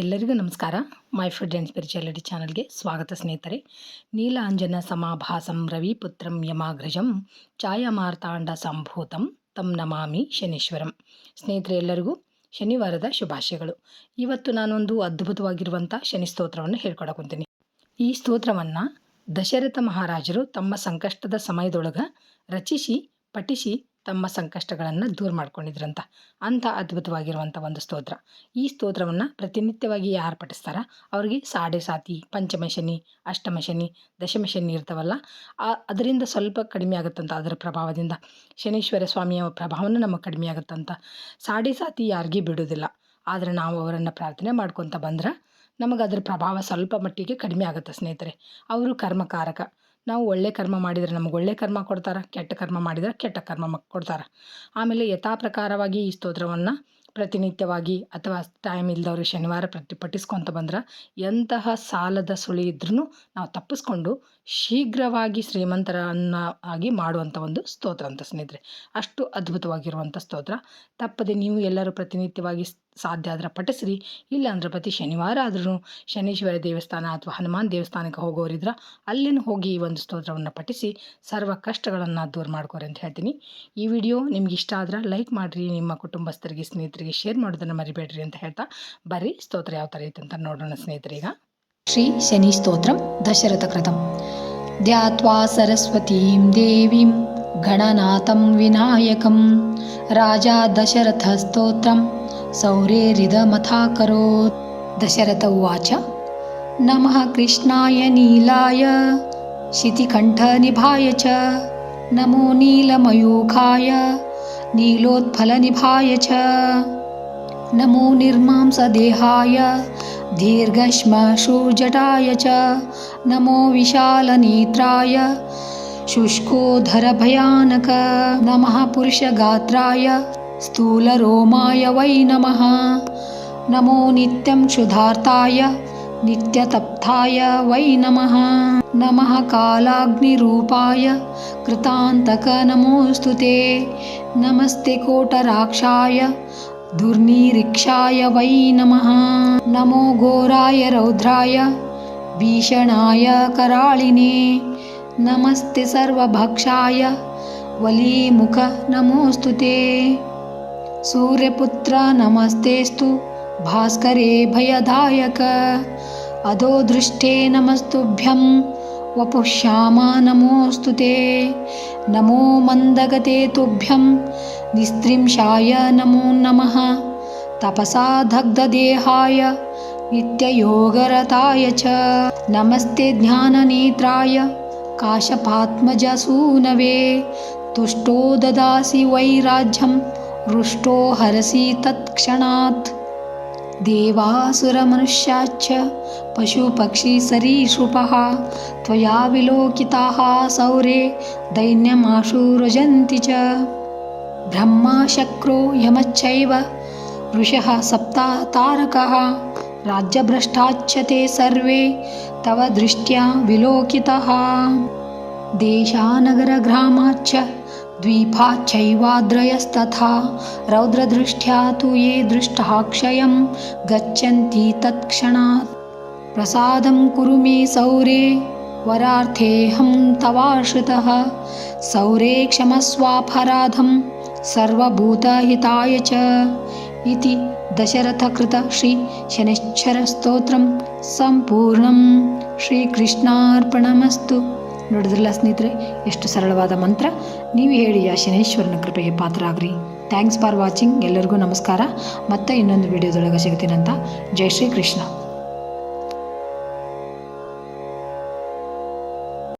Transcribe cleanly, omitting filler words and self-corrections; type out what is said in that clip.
ಎಲ್ಲರಿಗೂ ನಮಸ್ಕಾರ. My food and spirituality ಚಾನಲ್ಗೆ ಸ್ವಾಗತ ಸ್ನೇಹಿತರೆ. ನೀಲಾಂಜನ ಸಮಾಭಾಸಂ ರವಿಪುತ್ರಂ ಯಮಾಗ್ರಜಂ ಛಾಯಾಮಾರ್ತಾಂಡ ಸಂಭೂತಂ ತಂ ನಮಾಮಿ ಶನೀಶ್ವರಂ. ಸ್ನೇಹಿತರೆ, ಎಲ್ಲರಿಗೂ ಶನಿವಾರದ ಶುಭಾಶಯಗಳು. ಇವತ್ತು ನಾನೊಂದು ಅದ್ಭುತವಾಗಿರುವಂಥ ಶನಿ ಸ್ತೋತ್ರವನ್ನು ಹೇಳ್ಕೊಡಕೊಂತೀನಿ. ಈ ಸ್ತೋತ್ರವನ್ನು ದಶರಥ ಮಹಾರಾಜರು ತಮ್ಮ ಸಂಕಷ್ಟದ ಸಮಯದೊಳಗೆ ರಚಿಸಿ ಪಠಿಸಿ ತಮ್ಮ ಸಂಕಷ್ಟಗಳನ್ನು ದೂರ ಮಾಡ್ಕೊಂಡಿದ್ರಂತ. ಅಂಥ ಅದ್ಭುತವಾಗಿರುವಂಥ ಒಂದು ಸ್ತೋತ್ರ. ಈ ಸ್ತೋತ್ರವನ್ನು ಪ್ರತಿನಿತ್ಯವಾಗಿ ಯಾರು ಪಠಿಸ್ತಾರ ಅವ್ರಿಗೆ ಸಾಡೆ ಸಾತಿ, ಪಂಚಮ ಶನಿ, ಅಷ್ಟಮ ಶನಿ, ದಶಮ ಶನಿ ಇರ್ತಾವಲ್ಲ, ಅದರಿಂದ ಸ್ವಲ್ಪ ಕಡಿಮೆ ಆಗುತ್ತಂತ. ಅದರ ಪ್ರಭಾವದಿಂದ ಶನೀಶ್ವರ ಸ್ವಾಮಿಯ ಪ್ರಭಾವನೂ ನಮಗೆ ಕಡಿಮೆ ಆಗುತ್ತಂತ. ಸಾಡೆ ಸಾತಿ ಯಾರಿಗೂ ಬಿಡೋದಿಲ್ಲ, ಆದರೆ ನಾವು ಅವರನ್ನು ಪ್ರಾರ್ಥನೆ ಮಾಡ್ಕೊತ ಬಂದ್ರೆ ನಮಗೆ ಅದರ ಪ್ರಭಾವ ಸ್ವಲ್ಪ ಮಟ್ಟಿಗೆ ಕಡಿಮೆ ಆಗುತ್ತೆ ಸ್ನೇಹಿತರೆ. ಅವರು ಕರ್ಮಕಾರಕ. ನಾವು ಒಳ್ಳೆ ಕರ್ಮ ಮಾಡಿದರೆ ನಮಗೆ ಒಳ್ಳೆ ಕರ್ಮ ಕೊಡ್ತಾರೆ, ಕೆಟ್ಟ ಕರ್ಮ ಮಾಡಿದರೆ ಕೆಟ್ಟ ಕರ್ಮ ಕೊಡ್ತಾರೆ. ಆಮೇಲೆ ಯಥಾ ಪ್ರಕಾರವಾಗಿ ಈ ಸ್ತೋತ್ರವನ್ನು ಪ್ರತಿನಿತ್ಯವಾಗಿ ಅಥವಾ ಟೈಮ್ ಇಲ್ದವ್ರು ಶನಿವಾರ ಪಠಿಸ್ಕೊತ ಬಂದ್ರೆ ಎಂತಹ ಸಾಲದ ಸುಳಿ ಇದ್ರೂ ನಾವು ತಪ್ಪಿಸ್ಕೊಂಡು ಶೀಘ್ರವಾಗಿ ಶ್ರೀಮಂತರನ್ನ ಆಗಿ ಮಾಡುವಂಥ ಒಂದು ಸ್ತೋತ್ರ ಅಂತ ಸ್ನೇಹಿತರೆ. ಅಷ್ಟು ಅದ್ಭುತವಾಗಿರುವಂಥ ಸ್ತೋತ್ರ. ತಪ್ಪದೆ ನೀವು ಎಲ್ಲರೂ ಪ್ರತಿನಿತ್ಯವಾಗಿ ಸಾಧ್ಯ ಆದ್ರೆ ಪಠಿಸ್ರಿ. ಇಲ್ಲಾಂದ್ರೆ ಪ್ರತಿ ಶನಿವಾರ ಆದ್ರೂ ಶನೀಶ್ವರ ದೇವಸ್ಥಾನ ಅಥವಾ ಹನುಮಾನ್ ದೇವಸ್ಥಾನಕ್ಕೆ ಹೋಗೋರಿದ್ರೆ ಅಲ್ಲಿನ ಹೋಗಿ ಈ ಒಂದು ಸ್ತೋತ್ರವನ್ನು ಪಠಿಸಿ ಸರ್ವ ಕಷ್ಟಗಳನ್ನು ದೂರ ಮಾಡ್ಕೋರಿ ಅಂತ ಹೇಳ್ತೀನಿ. ಈ ವಿಡಿಯೋ ನಿಮ್ಗೆ ಇಷ್ಟ ಆದ್ರೆ ಲೈಕ್ ಮಾಡಿರಿ, ನಿಮ್ಮ ಕುಟುಂಬಸ್ಥರಿಗೆ ಸ್ನೇಹಿತರಿಗೆ ಶೇರ್ ಮಾಡೋದನ್ನು ಮರಿಬೇಡ್ರಿ ಅಂತ ಹೇಳ್ತಾ ಬರ್ರಿ ಸ್ತೋತ್ರ ಯಾವ ಥರ ಐತೆ ಅಂತ ನೋಡೋಣ ಸ್ನೇಹಿತರೀಗ. ಶ್ರೀ ಶನಿ ಸ್ತೋತ್ರಂ ದಶರಥ ಕೃತಂ. ಧ್ಯಾತ್ವಾ ಸರಸ್ವತೀಂ ದೇವೀಂ ಗಣನಾಥಂ ವಿನಾಯಕಂ ರಾಜಾ ದಶರಥ ಸ್ತೋತ್ರಂ ಸೌರೇರಿದಮಥಾಕರೋತ್. ದಶರಥ ಉವಾಚ. ನಮಃ ಕೃಷ್ಣಾಯ ನೀಲಾಯ ಶಿತಿಕಂಠನಿಭಾಯ ಚ ನಮೋ ನೀಲಮಯೂಖಾಯ ನೀಲೋತ್ಫಲನಿಭಾಯ ಚ ನಮೋ ನಿರ್ಮಾಂಸದೇಹಾಯ ದೀರ್ಘಶ್ಮಶ್ರುಜಟಾಯ ಚ ನಮೋ ವಿಶಾಲನೇತ್ರಾಯ ಶುಷ್ಕೋಧರಭಯಾನಕ ನಮಃ ಪುರುಷಗಾತ್ರಾಯ ಸ್ಥೂಲರೋಮಾಯ ವೈ ನಮಃ ನಮೋ ನಿತ್ಯಂ ಕ್ಷುಧಾರ್ತಾಯ ನಿತ್ಯತಪ್ತಾಯ ವೈ ನಮಃ ನಮಃ ಕಾಲಾಗ್ನಿರೂಪಾಯ ಕೃತಾಂತಕ ನಮೋಸ್ತುತೆ ನಮಸ್ತೆ ಕೋಟರಾಕ್ಷಾಯ ದುರ್ನಿರೀಕ್ಷಾಯ ವೈ ನಮಃ ನಮೋ ಘೋರಾಯ ರೌದ್ರಾಯ ಭೀಷಣಾಯ ಕರಾಳಿನೇ ನಮಸ್ತೆ ಸರ್ವಭಕ್ಷಾಯ ವಲೀಮುಖ ನಮೋಸ್ತುತೆ ಸೂರ್ಯಪುತ್ರ ನಮಸ್ತೇಸ್ತು ಭಾಸ್ಕರೇ ಭಯದಾಯಕ ಅಧೋ ದೃಷ್ಟೇ ನಮಸ್ತುಭ್ಯಂ ವಪುಶ್ಯಾಮ ನಮೋಸ್ತುತೆ ನಮೋ ಮಂದಗತೆ ತುಭ್ಯಂ ನಿಸ್ತ್ರಿಂಶಾಯ ನಮೋ ನಮಃ ತಪಸಾ ದಗ್ಧದೇಹಾಯ ನಿತ್ಯಯೋಗರತಾಯ ಚ ನಮಸ್ತೆ ಜ್ಞಾನನೇತ್ರಾಯ ಕಾಶಪಾತ್ಮಜಸೂನವೇ ತುಷ್ಟೋ ದದಾಸಿ ವೈರಾಜ್ಯಂ ಹೃಷ್ಟೋ ಹರಸಿ ತತ್ಕ್ಷಣಾತ್ ದೇವಾಸುರಮನುಷ್ಯಾಶ್ಚ ಪಶುಪಕ್ಷಿ ಸರೀಸೃಪಃ ತ್ವಯಾ ವಿಲೋಕಿತಾಃ ಸೌರೇ ದೈನ್ಯಮಾಶು ಚ ಬ್ರಹ್ಮ ಶಕ್ರೋ ಯಮಶ್ಚೈವ ಋಷಃ ಸಪ್ತ ತಾರಕಃ ರಾಜ್ಯಭ್ರಷ್ಟಾಶ್ಚ ತೇ ಸರ್ವೇ ತವ ದೃಷ್ಟ್ಯಾ ವಿಲೋಕಿತಃ ದೇಶಾನಗರಗ್ರಾಮಾಶ್ಚ ದ್ವೀಪಾಶ್ಚೈವಾದ್ರಯಸ್ತಥಾ ರೌದ್ರದೃಷ್ಟ್ಯಾ ತು ಯೇ ದೃಷ್ಟಃ ಕ್ಷಯಂ ಗಚ್ಚಂತಿ ತತ್ಕ್ಷಣಾತ್ ಪ್ರಸಾದಂ ಕುರು ಮೇ ಸೌರೇ ವರಾರ್ಥೇಹಂ ತವಾಶ್ರಿತಃ ಸೌರೇ ಕ್ಷಮಸ್ವಾಪರಾಧಂ ಸರ್ವಭೂತಹಿತಾಯ ಚ ಇತಿ ದಶರಥಕೃತ ಶ್ರೀ ಶನೈಶ್ಚರ ಸ್ತೋತ್ರಂ ಸಂಪೂರ್ಣಂ. ಶ್ರೀಕೃಷ್ಣಾರ್ಪಣಮಸ್ತು. ನೋಡಿದ್ರಲ್ಲ ಸ್ನೇಹಿತರೆ, ಎಷ್ಟು ಸರಳವಾದ ಮಂತ್ರ. ನೀವು ಹೇಳಿ ಆ ಶನೈಶ್ವರನ ಕೃಪೆಗೆ ಪಾತ್ರ ಆಗ್ರಿ. Thanks for watching. ಎಲ್ಲರಿಗೂ ನಮಸ್ಕಾರ. ಮತ್ತೆ ಇನ್ನೊಂದು ವಿಡಿಯೋದೊಳಗೆ ಸಿಗ್ತೀನಂತ. ಜೈ ಶ್ರೀ ಕೃಷ್ಣ.